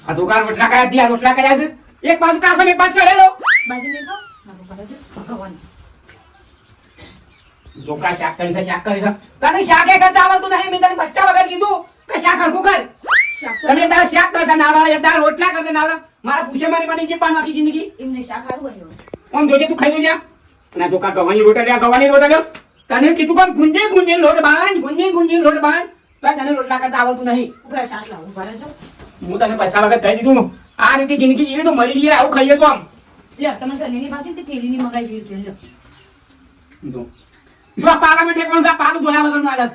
આ દુકાન રોટલા કર્યા દિયા રોટલા કર્યા છે એક બાજુ કાસો ને એક બાજુ ચડેલો બાજુ ને કહો ના ભગવાન ભગવાન જોકા શાક કરી છે તને શાક એ કરતા આવડતું નહીં મેં તને બચ્ચા વગર કીધું કે શાક હરખું કર તને તારા શાક કરતા ના આવડે એક દાળ રોટલા કરતા ના આવડે મારા પૂછે મારી પાણી જે પાન આખી જિંદગી એમને શાક હારું બન્યું ઓમ જોજે તું ખાઈ જા અને જોકા ગવાની રોટલા તને કીધું કોણ ગુંજે લોટ બાંધ તને રોટલા કરતા આવડતું નહીં ઉભરા શાક લાવું ભરે છો હું તને પૈસા વગર કહી દીધું આ રીતે જિંદગી જીવે તો મરી જઈએ આવું ખાઈએ તો આમ લે તમને ઘરની ભાતી તે થેલીની મગાઈ ગઈ છે જો આ પાલામાં ઠેકવાનું છે પાલું ધોયા વગરનું આલસ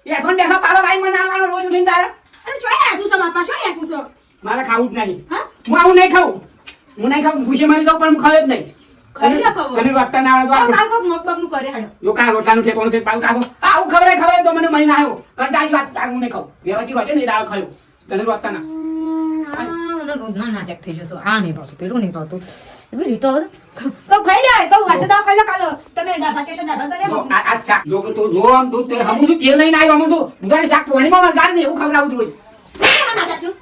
એ ફોન દેખા પાલો લાઈન માં નાવાનો રોજ ઉઠીને તારે અરે શું હેઠું છો બાપા શું હેઠું છો મારે ખાવું જ નહીં હા હું આવું નહીં ખાવું હું નહીં ખાવું ભૂસે મરી જાઉં પણ હું ખાવ જ નહીં ખાઈ લો કહો તને વાગતા ના આવે તો કાલ કોક મકબકનું કરે હેડો જો કા રોટલાનું ઠેકવાનું છે પાલું કાસો આવું ખબર તો મને મહિના આવ્યો કંટાળી વાત હું નહીં ખાવું વ્યવહારથી વાગે નહીં દાળ ખાયો તને વાગતા ના રોજના નાટક થઈ જશો આ નહીં ભાવતું પેલું નહીં ભાવતું એવી રીતો કહું ખાઈ લે કહું વાત તો ખાઈ લો કાલો તમે નાટક કેશો નાટક કરે આ શાક જો કે તું જો આમ તું હમું તેલ લઈને આવ્યો હમું તું શાક પાણીમાં ગાળ ને એવું ખવડાવું તું નાટક શું